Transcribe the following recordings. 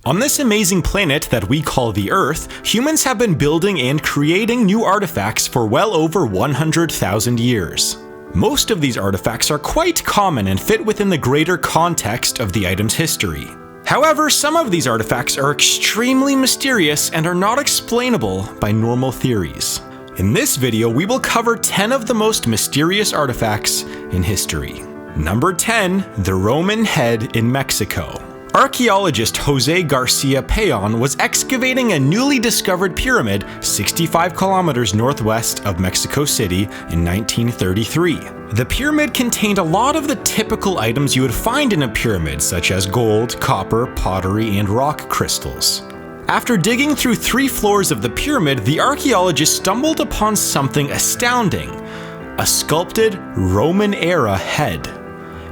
On this amazing planet that we call the Earth, humans have been building and creating new artifacts for well over 100,000 years. Most of these artifacts are quite common and fit within the greater context of the item's history. However, some of these artifacts are extremely mysterious and are not explainable by normal theories. In this video, we will cover 10 of the most mysterious artifacts in history. Number 10, the Roman head in Mexico. Archaeologist Jose Garcia Payon was excavating a newly discovered pyramid 65 kilometers northwest of Mexico City in 1933. The pyramid contained a lot of the typical items you would find in a pyramid, such as gold, copper, pottery, and rock crystals. After digging through 3 floors of the pyramid, the archaeologist stumbled upon something astounding: a sculpted Roman-era head.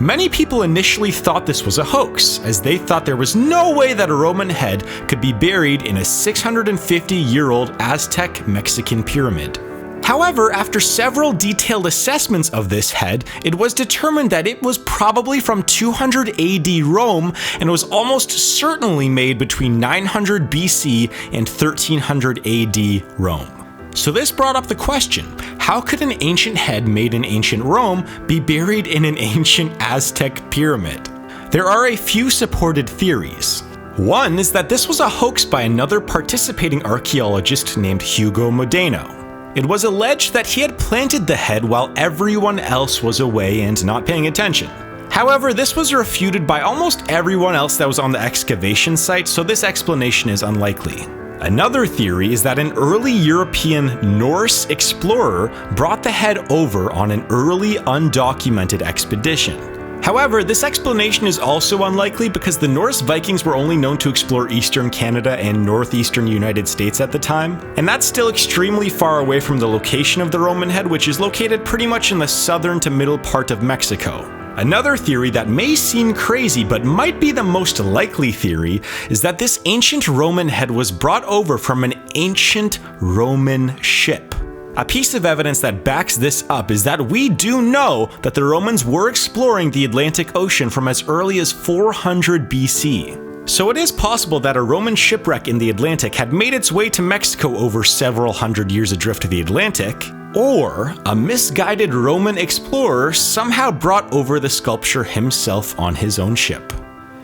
Many people initially thought this was a hoax, as they thought there was no way that a Roman head could be buried in a 650-year-old Aztec Mexican pyramid. However, after several detailed assessments of this head, it was determined that it was probably from 200 AD Rome and was almost certainly made between 900 BC and 1300 AD Rome. So this brought up the question, how could an ancient head made in ancient Rome be buried in an ancient Aztec pyramid? There are a few supported theories. One is that this was a hoax by another participating archaeologist named Hugo Modeno. It was alleged that he had planted the head while everyone else was away and not paying attention. However, this was refuted by almost everyone else that was on the excavation site, so this explanation is unlikely. Another theory is that an early European Norse explorer brought the head over on an early undocumented expedition. However, this explanation is also unlikely because the Norse Vikings were only known to explore eastern Canada and northeastern United States at the time, and that's still extremely far away from the location of the Roman head, which is located pretty much in the southern to middle part of Mexico. Another theory that may seem crazy but might be the most likely theory is that this ancient Roman head was brought over from an ancient Roman ship. A piece of evidence that backs this up is that we do know that the Romans were exploring the Atlantic Ocean from as early as 400 BC. So it is possible that a Roman shipwreck in the Atlantic had made its way to Mexico over several hundred years adrift to the Atlantic, or a misguided Roman explorer somehow brought over the sculpture himself on his own ship.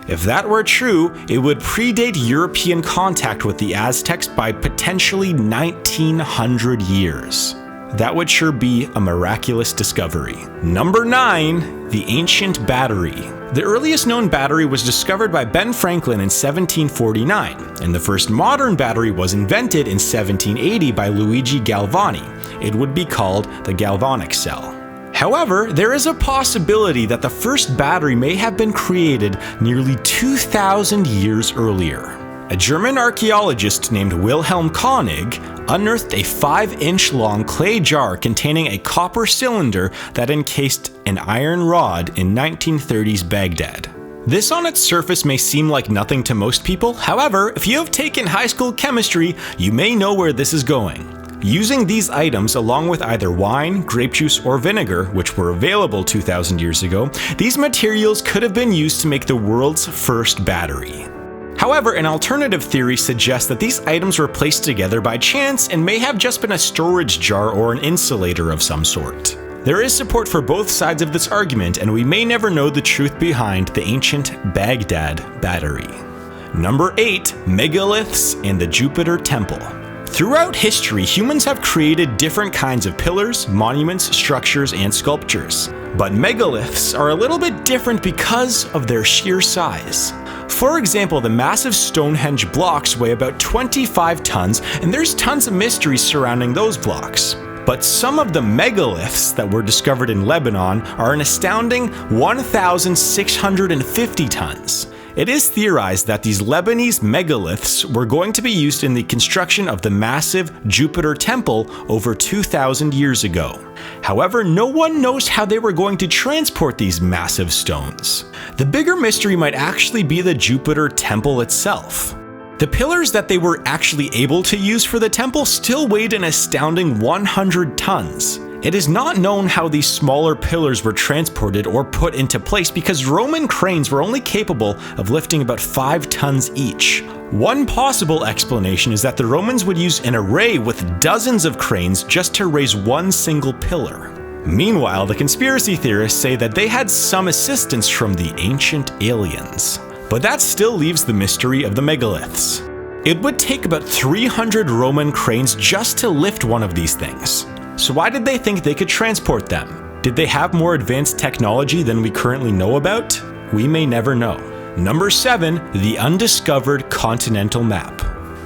If that were true, it would predate European contact with the Aztecs by potentially 1900 years. That would sure be a miraculous discovery. Number 9, the ancient battery. The earliest known battery was discovered by Ben Franklin in 1749, and the first modern battery was invented in 1780 by Luigi Galvani. It would be called the galvanic cell. However, there is a possibility that the first battery may have been created nearly 2,000 years earlier. A German archaeologist named Wilhelm Koenig unearthed a 5-inch long clay jar containing a copper cylinder that encased an iron rod in 1930s Baghdad. This on its surface may seem like nothing to most people, however, if you have taken high school chemistry, you may know where this is going. Using these items along with either wine, grape juice, or vinegar, which were available 2,000 years ago, these materials could have been used to make the world's first battery. However, an alternative theory suggests that these items were placed together by chance and may have just been a storage jar or an insulator of some sort. There is support for both sides of this argument, and we may never know the truth behind the ancient Baghdad battery. Number 8, Megaliths and the Jupiter Temple. Throughout history, humans have created different kinds of pillars, monuments, structures, and sculptures. But megaliths are a little bit different because of their sheer size. For example, the massive Stonehenge blocks weigh about 25 tons, and there's tons of mysteries surrounding those blocks. But some of the megaliths that were discovered in Lebanon are an astounding 1,650 tons. It is theorized that these Lebanese megaliths were going to be used in the construction of the massive Jupiter Temple over 2,000 years ago. However, no one knows how they were going to transport these massive stones. The bigger mystery might actually be the Jupiter Temple itself. The pillars that they were actually able to use for the temple still weighed an astounding 100 tons. It is not known how these smaller pillars were transported or put into place because Roman cranes were only capable of lifting about 5 tons each. One possible explanation is that the Romans would use an array with dozens of cranes just to raise one single pillar. Meanwhile, the conspiracy theorists say that they had some assistance from the ancient aliens. But that still leaves the mystery of the megaliths. It would take about 300 Roman cranes just to lift one of these things. So why did they think they could transport them? Did they have more advanced technology than we currently know about? We may never know. Number 7, the Undiscovered Continental Map.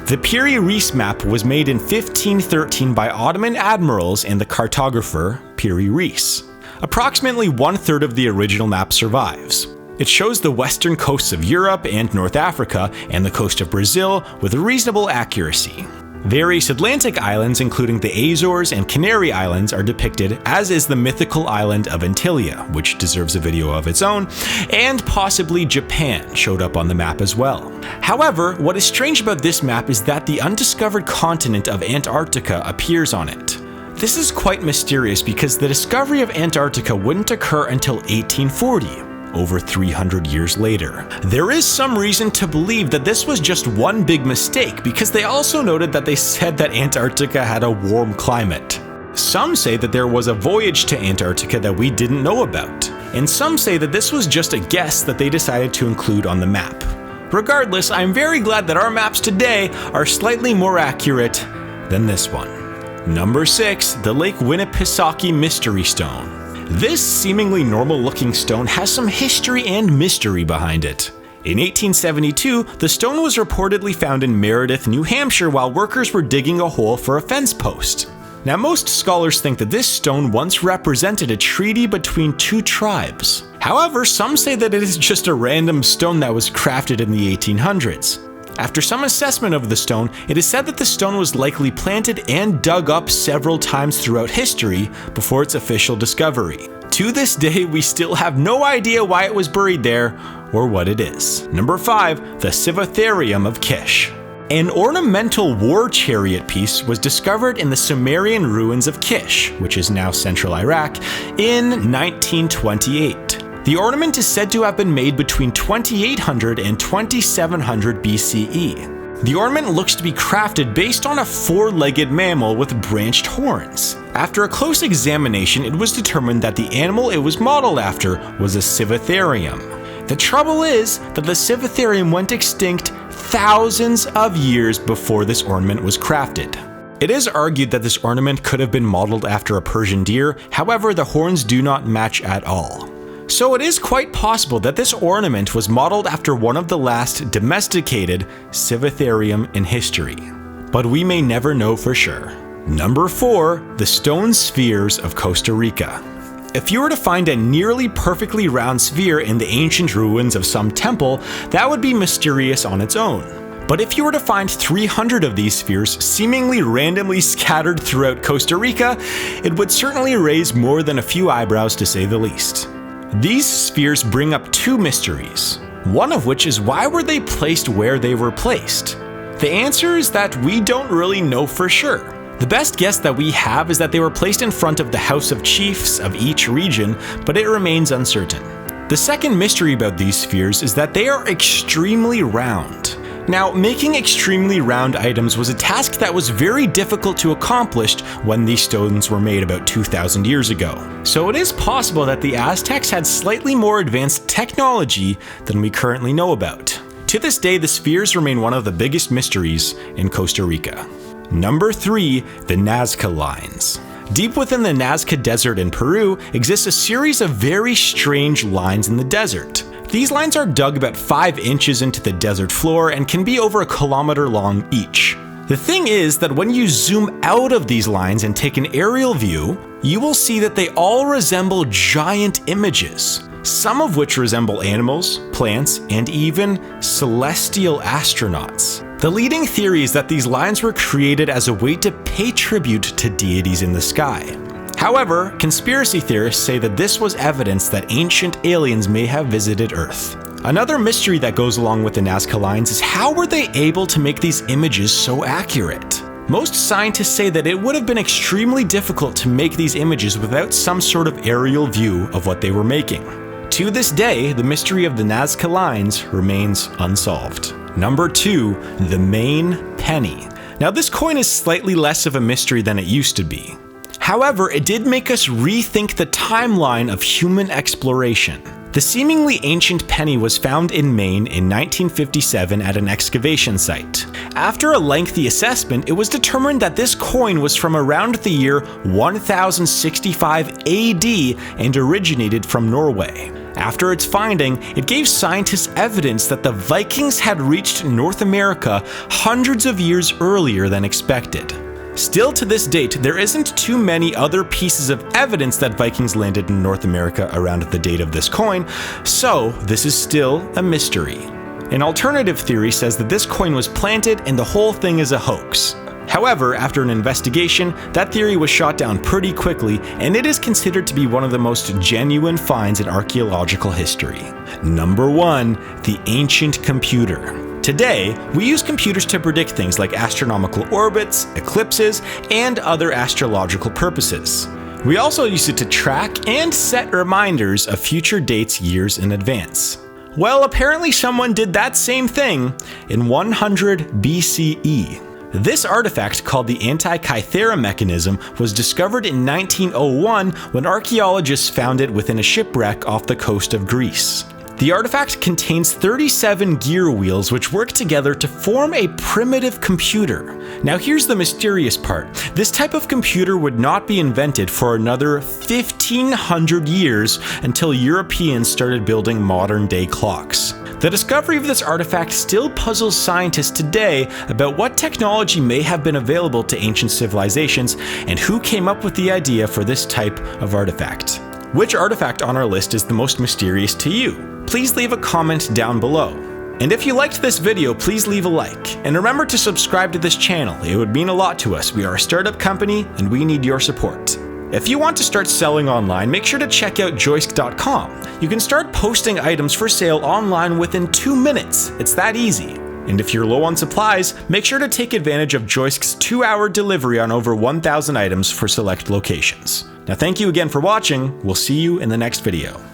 The Piri-Reis map was made in 1513 by Ottoman admirals and the cartographer Piri-Reis. Approximately 1/3 of the original map survives. It shows the western coasts of Europe and North Africa and the coast of Brazil with reasonable accuracy. Various Atlantic islands, including the Azores and Canary Islands, are depicted, as is the mythical island of Antikythera, which deserves a video of its own, and possibly Japan showed up on the map as well. However, what is strange about this map is that the undiscovered continent of Antarctica appears on it. This is quite mysterious because the discovery of Antarctica wouldn't occur until 1840. Over 300 years later. There is some reason to believe that this was just one big mistake because they also noted that they said that Antarctica had a warm climate. Some say that there was a voyage to Antarctica that we didn't know about, and some say that this was just a guess that they decided to include on the map. Regardless, I'm very glad that our maps today are slightly more accurate than this one. Number 6, the Lake Winnipesaukee Mystery Stone. This seemingly normal-looking stone has some history and mystery behind it. In 1872, the stone was reportedly found in Meredith, New Hampshire while workers were digging a hole for a fence post. Now, most scholars think that this stone once represented a treaty between two tribes. However, some say that it is just a random stone that was crafted in the 1800s. After some assessment of the stone, it is said that the stone was likely planted and dug up several times throughout history before its official discovery. To this day, we still have no idea why it was buried there or what it is. Number 5, the Sieve of Kish. An ornamental war chariot piece was discovered in the Sumerian ruins of Kish, which is now central Iraq, in 1928. The ornament is said to have been made between 2800 and 2700 BCE. The ornament looks to be crafted based on a four-legged mammal with branched horns. After a close examination, it was determined that the animal it was modeled after was a Sieve. The trouble is that the Sieve went extinct thousands of years before this ornament was crafted. It is argued that this ornament could have been modeled after a Persian deer, however the horns do not match at all. So it is quite possible that this ornament was modeled after one of the last domesticated Sieve in history. But we may never know for sure. Number 4, the stone spheres of Costa Rica. If you were to find a nearly perfectly round sphere in the ancient ruins of some temple, that would be mysterious on its own. But if you were to find 300 of these spheres seemingly randomly scattered throughout Costa Rica, it would certainly raise more than a few eyebrows to say the least. These spheres bring up two mysteries, one of which is why were they placed where they were placed? The answer is that we don't really know for sure. The best guess that we have is that they were placed in front of the House of Chiefs of each region, but it remains uncertain. The second mystery about these spheres is that they are extremely round. Now, making extremely round items was a task that was very difficult to accomplish when these stones were made about 2,000 years ago. So it is possible that the Aztecs had slightly more advanced technology than we currently know about. To this day, the spheres remain one of the biggest mysteries in Costa Rica. Number 3, the Nazca Lines. Deep within the Nazca Desert in Peru exists a series of very strange lines in the desert. These lines are dug about 5 inches into the desert floor and can be over a kilometer long each. The thing is that when you zoom out of these lines and take an aerial view, you will see that they all resemble giant images, some of which resemble animals, plants, and even celestial astronauts. The leading theory is that these lines were created as a way to pay tribute to deities in the sky. However, conspiracy theorists say that this was evidence that ancient aliens may have visited Earth. Another mystery that goes along with the Nazca Lines is how were they able to make these images so accurate? Most scientists say that it would have been extremely difficult to make these images without some sort of aerial view of what they were making. To this day, the mystery of the Nazca Lines remains unsolved. Number 2, the Maine penny. Now this coin is slightly less of a mystery than it used to be. However, it did make us rethink the timeline of human exploration. The seemingly ancient penny was found in Maine in 1957 at an excavation site. After a lengthy assessment, it was determined that this coin was from around the year 1065 AD and originated from Norway. After its finding, it gave scientists evidence that the Vikings had reached North America hundreds of years earlier than expected. Still to this date, there isn't too many other pieces of evidence that Vikings landed in North America around the date of this coin, so this is still a mystery. An alternative theory says that this coin was planted and the whole thing is a hoax. However, after an investigation, that theory was shot down pretty quickly, and it is considered to be one of the most genuine finds in archaeological history. Number 1, the ancient computer. Today, we use computers to predict things like astronomical orbits, eclipses, and other astrological purposes. We also use it to track and set reminders of future dates years in advance. Well, apparently someone did that same thing in 100 BCE. This artifact, called the Antikythera mechanism, was discovered in 1901 when archaeologists found it within a shipwreck off the coast of Greece. The artifact contains 37 gear wheels which work together to form a primitive computer. Now here's the mysterious part. This type of computer would not be invented for another 1500 years until Europeans started building modern-day clocks. The discovery of this artifact still puzzles scientists today about what technology may have been available to ancient civilizations and who came up with the idea for this type of artifact. Which artifact on our list is the most mysterious to you? Please leave a comment down below. And if you liked this video, please leave a like. And remember to subscribe to this channel, it would mean a lot to us. We are a startup company and we need your support. If you want to start selling online, make sure to check out Joisk.com. You can start posting items for sale online within 2 minutes. It's that easy. And if you're low on supplies, make sure to take advantage of Joisk's 2-hour delivery on over 1,000 items for select locations. Now thank you again for watching. We'll see you in the next video.